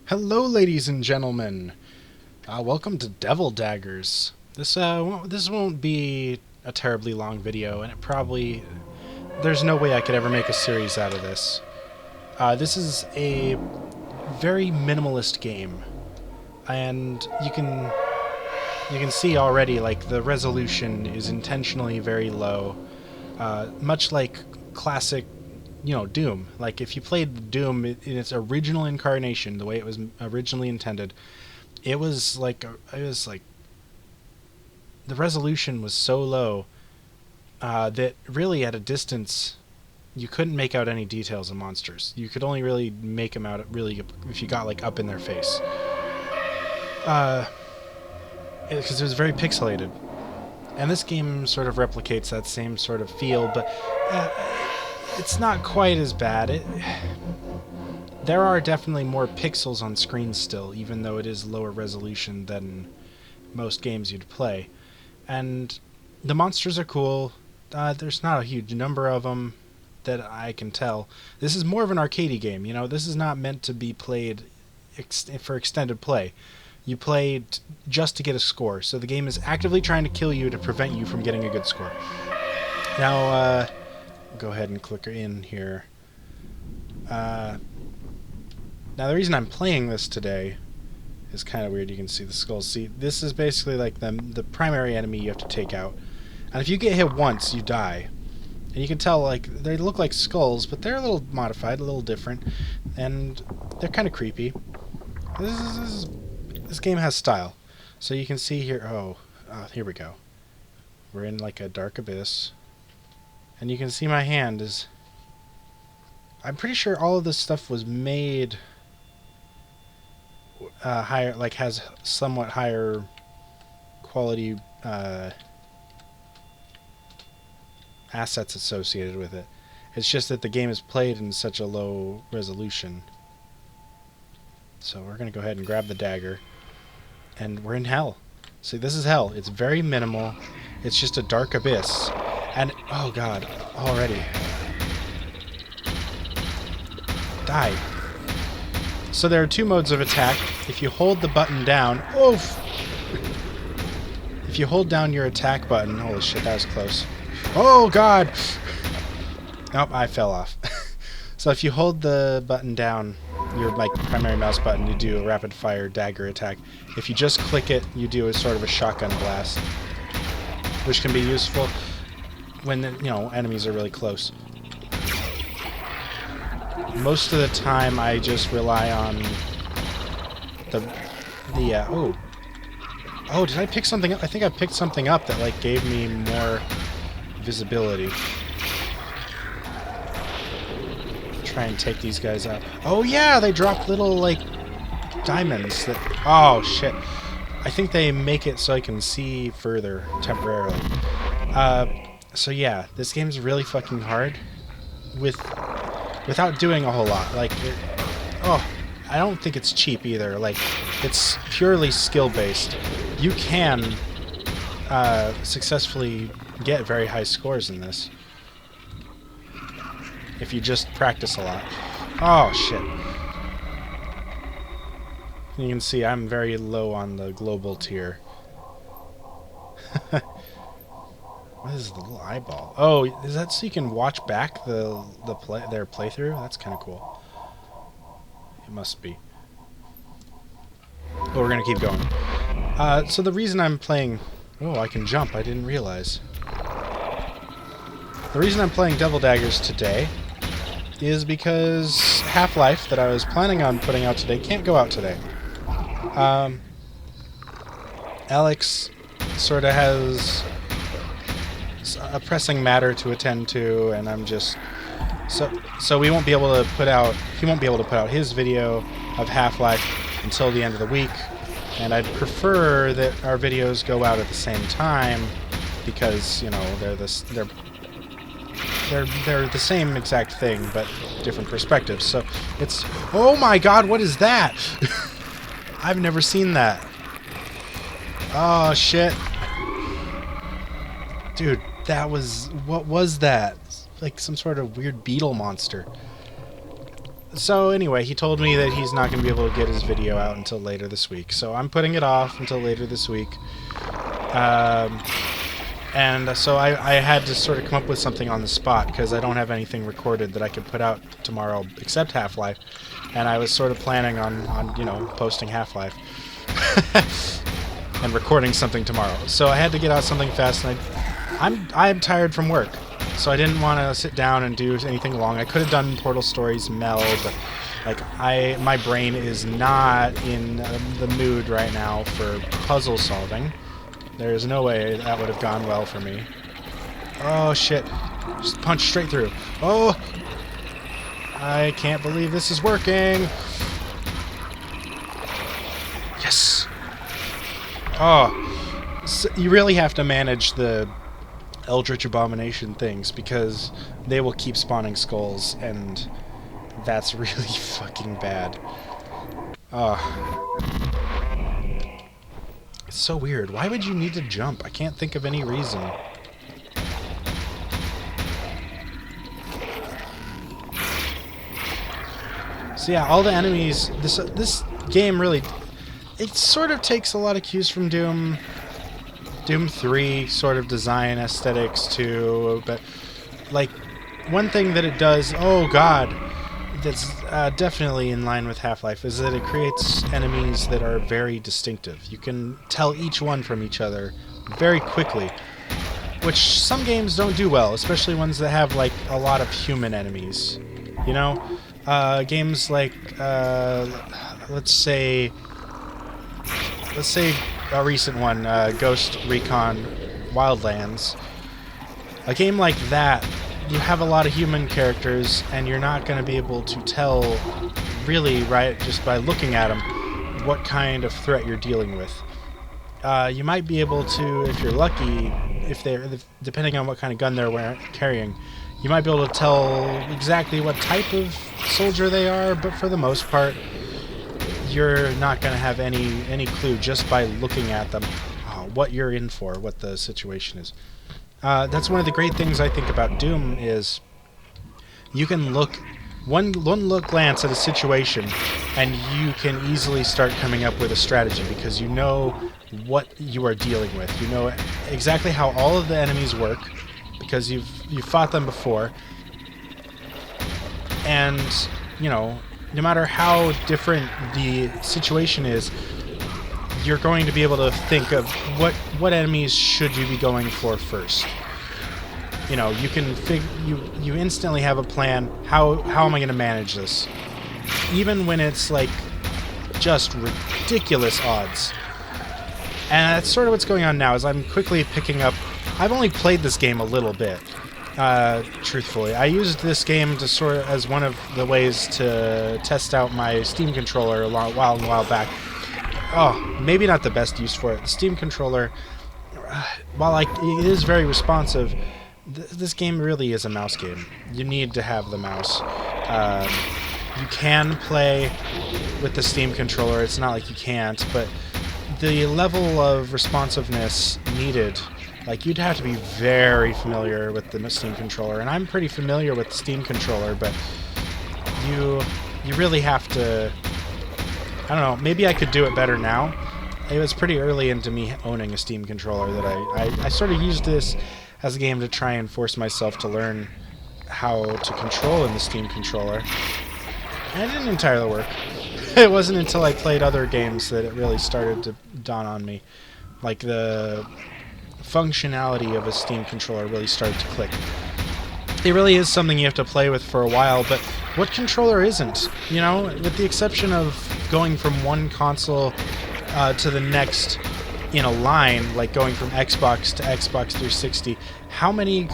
Hello, ladies and gentlemen. Welcome to Devil Daggers. This won't be a terribly long video, and there's no way I could ever make a series out of this. This is a very minimalist game, and you can see already, like, the resolution is intentionally very low, much like classic, Doom. Like, if you played Doom in its original incarnation, the way it was originally intended, it was like the resolution was so low that really at a distance you couldn't make out any details of monsters. You could only really make them out really if you got like up in their face, because it was very pixelated. And this game sort of replicates that same sort of feel, but it's not quite as bad. There are definitely more pixels on screen still, even though it is lower resolution than most games you'd play. And the monsters are cool. There's not a huge number of them that I can tell. This is more of an arcadey game. This is not meant to be played for extended play. You play just to get a score. So the game is actively trying to kill you to prevent you from getting a good score. Now, go ahead and click in here. Now, the reason I'm playing this today is kind of weird. You can see the skulls. See, this is basically like the primary enemy you have to take out. And if you get hit once, you die. And you can tell, like, they look like skulls, but they're a little modified, a little different. And they're kind of creepy. This game has style. So you can see here, here we go. We're in like a dark abyss. And you can see my hand is... I'm pretty sure all of this stuff was made higher, like has somewhat higher quality assets associated with it. It's just that the game is played in such a low resolution. So we're going to go ahead and grab the dagger. And we're in hell. See, this is hell. It's very minimal. It's just a dark abyss. And, oh god, already. Die. So there are two modes of attack. If you hold the button down... Oof! If you hold down your attack button... Holy shit, that was close. Oh god! Nope, I fell off. So if you hold the button down, your primary mouse button, you do a rapid fire dagger attack. If you just click it, you do a sort of a shotgun blast, which can be useful when enemies are really close. Most of the time, I just rely on oh, did I pick something up? I think I picked something up that like gave me more visibility. Try and take these guys out. Oh yeah, they drop little like diamonds that... Oh shit. I think they make it so I can see further temporarily. So yeah, this game's really fucking hard without doing a whole lot. Like, I don't think it's cheap either. Like, it's purely skill-based. You can successfully get very high scores in this if you just practice a lot. Oh shit. You can see I'm very low on the global tier. What is the little eyeball? Oh, is that so you can watch back their playthrough? That's kind of cool. It must be. But we're gonna keep going. So the reason I'm playing... Oh, I can jump. I didn't realize. The reason I'm playing Devil Daggers today is because Half-Life, that I was planning on putting out today, can't go out today. Alex sort of has a pressing matter to attend to, and I'm just... So we won't be able to put out... He won't be able to put out his video of Half-Life until the end of the week, and I'd prefer that our videos go out at the same time, because, they're the same exact thing, but different perspectives. So it's... Oh my god, what is that? I've never seen that. Oh shit. Dude, that was... What was that? Like some sort of weird beetle monster. So anyway, he told me that he's not going to be able to get his video out until later this week. So I'm putting it off until later this week. And so I had to sort of come up with something on the spot because I don't have anything recorded that I could put out tomorrow except Half-Life. And I was sort of planning on you know, posting Half-Life and recording something tomorrow. So I had to get out something fast, and I'm tired from work. So I didn't want to sit down and do anything long. I could have done Portal Stories Mel, but like my brain is not in the mood right now for puzzle solving. There's no way that would have gone well for me. Oh shit. Just punch straight through. Oh! I can't believe this is working! Yes! Oh. So you really have to manage the Eldritch Abomination things because they will keep spawning skulls, and that's really fucking bad. Oh. It's so weird. Why would you need to jump? I can't think of any reason. So yeah, all the enemies... This game really... It sort of takes a lot of cues from Doom. Doom 3 sort of design aesthetics too, but like one thing that it does... Oh god! That's definitely in line with Half-Life is that it creates enemies that are very distinctive. You can tell each one from each other very quickly, which some games don't do well, especially ones that have like a lot of human enemies. You know, games like let's say a recent one, Ghost Recon Wildlands. A game like that, you have a lot of human characters, and you're not going to be able to tell, really, right, just by looking at them, what kind of threat you're dealing with. You might be able to, if you're lucky, depending on what kind of gun they're carrying, you might be able to tell exactly what type of soldier they are, but for the most part, you're not going to have any clue just by looking at them, what you're in for, what the situation is. That's one of the great things I think about Doom is you can look one look glance at a situation and you can easily start coming up with a strategy because you know what you are dealing with. You know exactly how all of the enemies work because you've fought them before, and you know, no matter how different the situation is, you're going to be able to think of what enemies should you be going for first. You know, you can you instantly have a plan. How am I going to manage this? Even when it's like just ridiculous odds. And that's sort of what's going on now. Is I'm quickly picking up. I've only played this game a little bit. Truthfully, I used this game to sort of as one of the ways to test out my Steam controller a while back. Oh, maybe not the best use for it. The Steam controller, while it is very responsive, this game really is a mouse game. You need to have the mouse. You can play with the Steam controller. It's not like you can't, but the level of responsiveness needed, like you'd have to be very familiar with the Steam controller, and I'm pretty familiar with the Steam controller, but you really have to. I don't know, maybe I could do it better now. It was pretty early into me owning a Steam controller that I sort of used this as a game to try and force myself to learn how to control in the Steam controller. And it didn't entirely work. It wasn't until I played other games that it really started to dawn on me. Like the functionality of a Steam controller really started to click. It really is something you have to play with for a while, but what controller isn't? You know, with the exception of going from one console to the next in a line, like going from Xbox to Xbox 360, how many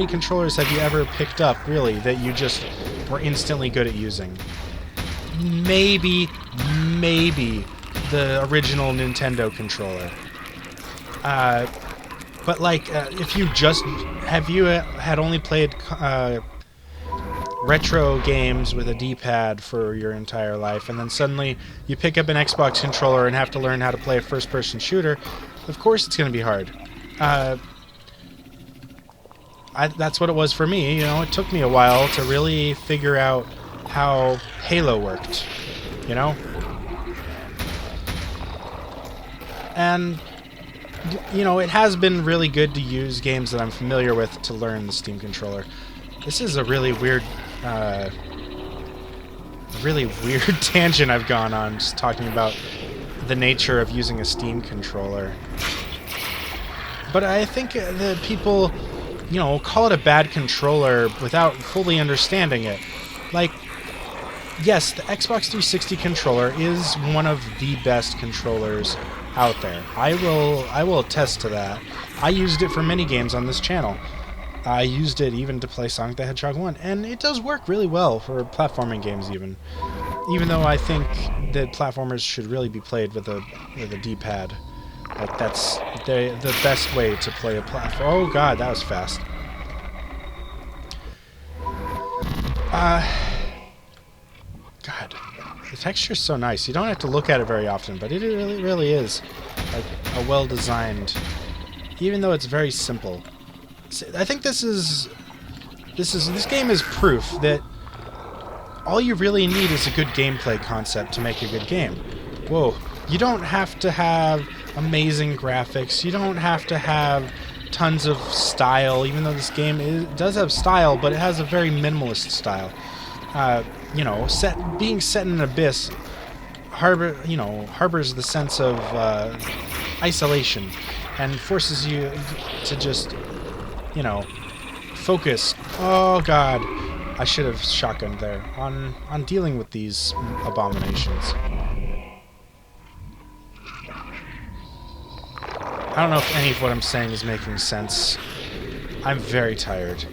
controllers have you ever picked up, really, that you just were instantly good at using? Maybe the original Nintendo controller. But like, if you had only played retro games with a D-pad for your entire life, and then suddenly you pick up an Xbox controller and have to learn how to play a first-person shooter, of course it's going to be hard. That's what it was for me. You know, it took me a while to really figure out how Halo worked, you know? And, you know, it has been really good to use games that I'm familiar with to learn the Steam controller. This is a really weird tangent I've gone on, just talking about the nature of using a Steam controller. But I think that people, you know, call it a bad controller without fully understanding it. Like, yes, the Xbox 360 controller is one of the best controllers out there. I will attest to that. I used it for many games on this channel. I used it even to play Sonic the Hedgehog 1, and it does work really well for platforming games even. Even though I think that platformers should really be played with a D-pad. Like, that's the best way to play a platform. Oh god, that was fast. God, the texture's so nice. You don't have to look at it very often, but it really is like a well-designed, even though it's very simple. I think this game is proof that all you really need is a good gameplay concept to make a good game. Whoa. You don't have to have amazing graphics. You don't have to have tons of style, even though this game does have style, but it has a very minimalist style. You know, being set in an abyss harbors the sense of isolation and forces you to just, you know, focus. Oh god. I should have shotgunned there on dealing with these abominations. I don't know if any of what I'm saying is making sense. I'm very tired.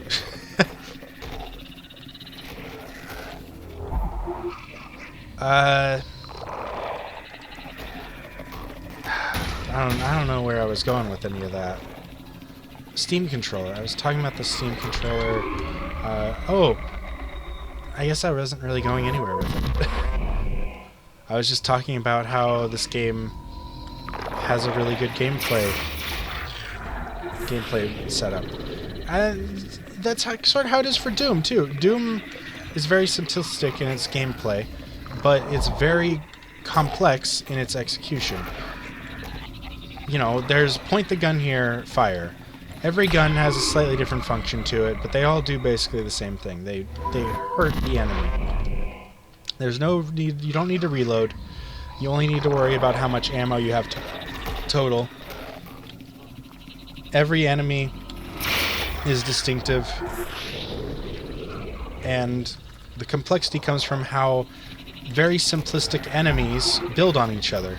I don't know where I was going with any of that. Steam controller. I was talking about the Steam controller. Oh, I guess I wasn't really going anywhere with it. I was just talking about how this game has a really good gameplay setup. And that's sort of how it is for Doom, too. Doom is very simplistic in its gameplay, but it's very complex in its execution. You know, there's point the gun here, fire. Every gun has a slightly different function to it, but they all do basically the same thing. They hurt the enemy. There's no need, you don't need to reload. You only need to worry about how much ammo you have total. Every enemy is distinctive, and the complexity comes from how very simplistic enemies build on each other.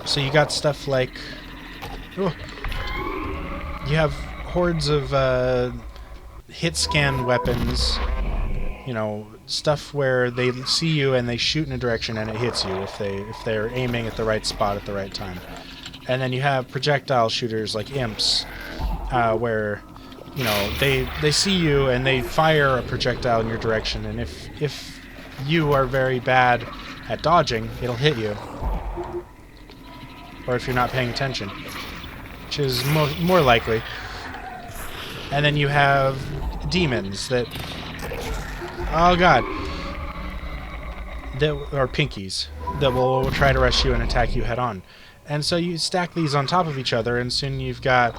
So you got stuff like... Oh, you have hordes of hit scan weapons, you know, stuff where they see you and they shoot in a direction and it hits you if they're aiming at the right spot at the right time. And then you have projectile shooters like imps, where, you know, they see you and they fire a projectile in your direction, and if you are very bad at dodging, it'll hit you. Or if you're not paying attention, which is more likely. And then you have demons that... Oh god. That are pinkies that will try to rush you and attack you head on. And so you stack these on top of each other, and soon you've got,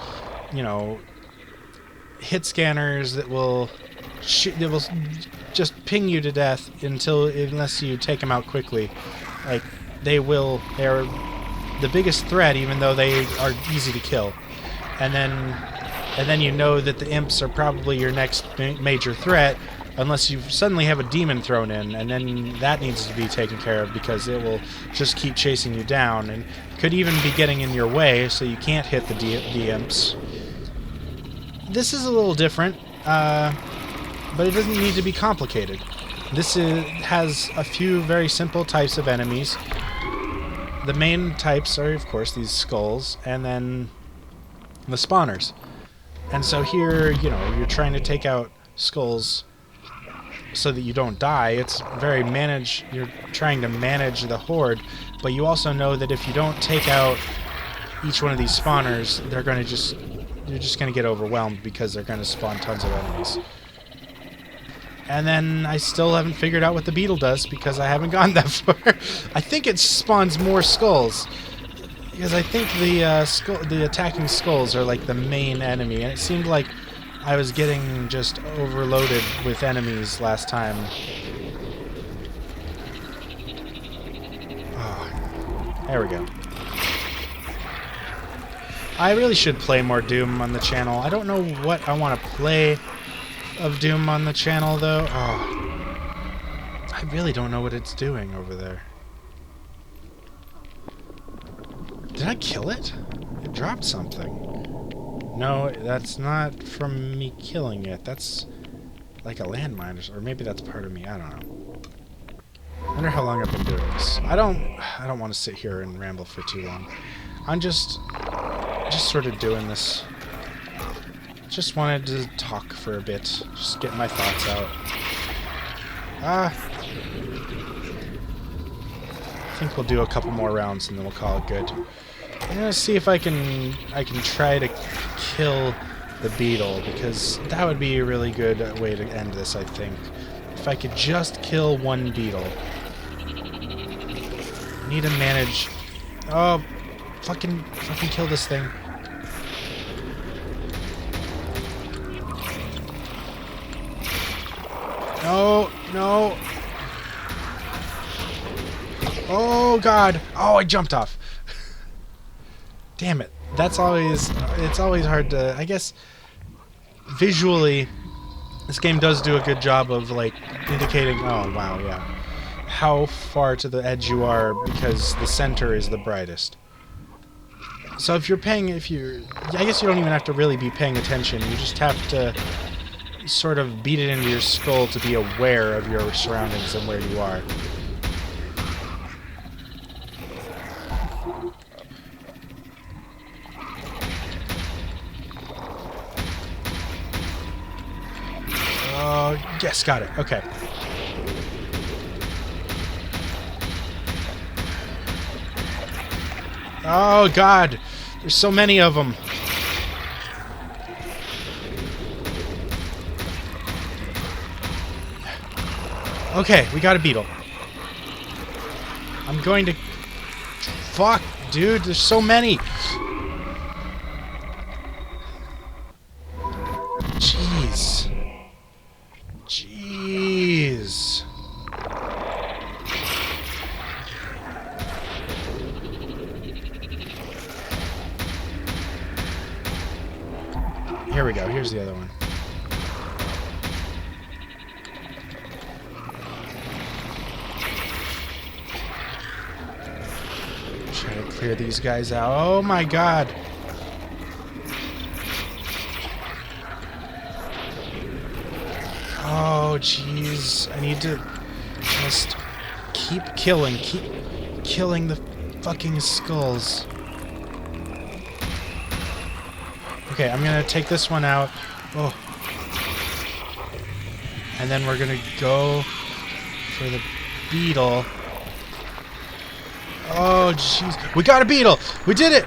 you know, hit scanners that will just ping you to death unless you take them out quickly. Like, they're the biggest threat, even though they are easy to kill. And then you know that the imps are probably your next major threat, unless you suddenly have a demon thrown in, and then that needs to be taken care of because it will just keep chasing you down and could even be getting in your way, so you can't hit the imps. This is a little different, but it doesn't need to be complicated. This has a few very simple types of enemies. The main types are, of course, these skulls, and then the spawners. And so here, you know, you're trying to take out skulls so that you don't die. It's very you're trying to manage the horde, but you also know that if you don't take out each one of these spawners, you're just going to get overwhelmed because they're going to spawn tons of enemies. And then I still haven't figured out what the beetle does because I haven't gone that far. I think it spawns more skulls. Because I think the attacking skulls are like the main enemy. And it seemed like I was getting just overloaded with enemies last time. Oh, there we go. I really should play more Doom on the channel. I don't know what I want to play of Doom on the channel, though. Oh, I really don't know what it's doing over there. Did I kill it? It dropped something. No, that's not from me killing it. That's like a landmine, or maybe that's part of me. I don't know. I wonder how long I've been doing this. I don't want to sit here and ramble for too long. I'm just sort of doing this. Just wanted to talk for a bit. Just get my thoughts out. I think we'll do a couple more rounds and then we'll call it good. I'm gonna see if I can try to kill the beetle, because that would be a really good way to end this, I think. If I could just kill one beetle. I need to manage. Oh, fucking kill this thing. No, no. Oh, God. Oh, I jumped off. Damn it. It's always hard to, I guess, visually, this game does do a good job of, like, indicating, oh, wow, yeah, how far to the edge you are, because the center is the brightest. So if you're I guess you don't even have to really be paying attention. You just have to sort of beat it into your skull to be aware of your surroundings and where you are. Yes, got it. Okay. Oh, God. There's so many of them. Okay, we got a beetle. I'm going to... Fuck, dude. There's so many. Jeez. Jeez. Here we go. Here's the other one. Try to clear these guys out. Oh my God. Oh, jeez. I need to just keep killing the fucking skulls. Okay, I'm gonna take this one out. Oh. And then we're gonna go for the beetle. Oh, jeez. We got a beetle! We did it!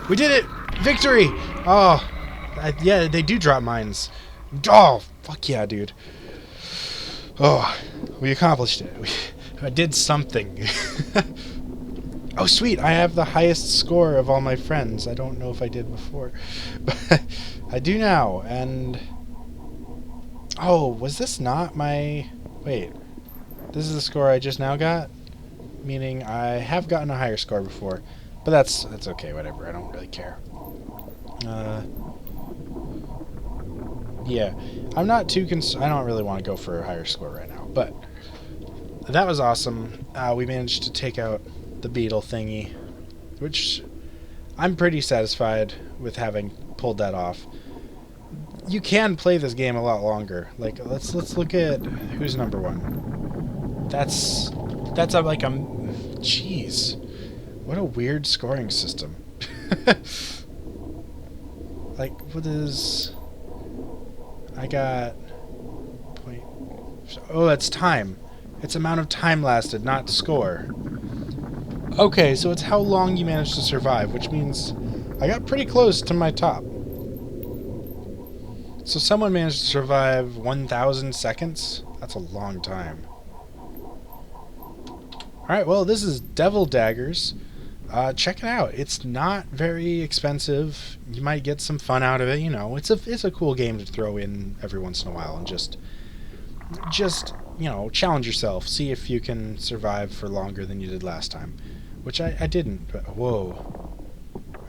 We did it! Victory! Oh. Yeah, they do drop mines. Oh, fuck yeah, dude. Oh, we accomplished it. I did something. Oh, sweet. I have the highest score of all my friends. I don't know if I did before. But I do now, and... Oh, was this not my... Wait. This is the score I just now got? Meaning I have gotten a higher score before. But that's okay, whatever. I don't really care. Yeah. I'm not too I don't really want to go for a higher score right now. But that was awesome. We managed to take out the beetle thingy, which I'm pretty satisfied with having pulled that off. You can play this game a lot longer. Like, let's look at who's number one. That's like a... Jeez. What a weird scoring system. Like, what is... I got... Point... Oh, that's time. It's amount of time lasted, not score. Okay, so it's how long you managed to survive, which means I got pretty close to my top. So someone managed to survive 1,000 seconds? That's a long time. Alright, well, this is Devil Daggers. Check it out. It's not very expensive. You might get some fun out of it. You know, it's a cool game to throw in every once in a while and just you know, challenge yourself. See if you can survive for longer than you did last time, which I didn't. But whoa,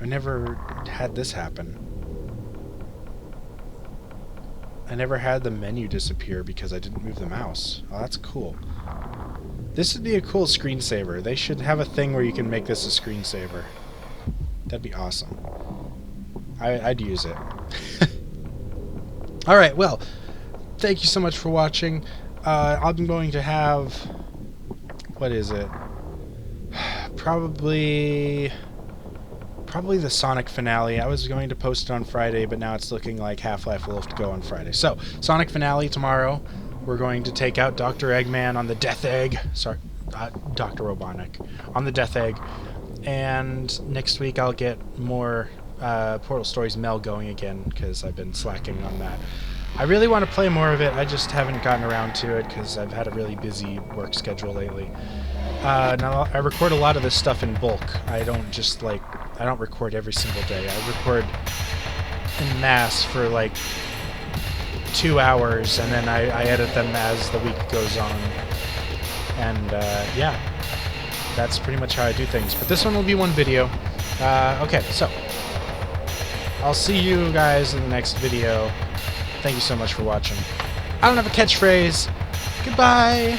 I never had this happen. I never had the menu disappear because I didn't move the mouse. Oh, that's cool. This would be a cool screensaver. They should have a thing where you can make this a screensaver. That'd be awesome. I'd use it. Alright, well, thank you so much for watching. I'm going to have... what is it? Probably the Sonic finale. I was going to post it on Friday, but now it's looking like Half-Life will have to go on Friday. So, Sonic finale tomorrow. We're going to take out Dr. Eggman on the Death Egg. Sorry, Dr. Robotnik on the Death Egg. And next week I'll get more Portal Stories Mel going again, because I've been slacking on that. I really want to play more of it. I just haven't gotten around to it because I've had a really busy work schedule lately. Now I record a lot of this stuff in bulk. I don't record every single day. I record en masse for like 2 hours, and then I edit them as the week goes on. And yeah, that's pretty much how I do things. But this one will be one video. Okay, so I'll see you guys in the next video. Thank you so much for watching. I don't have a catchphrase. Goodbye!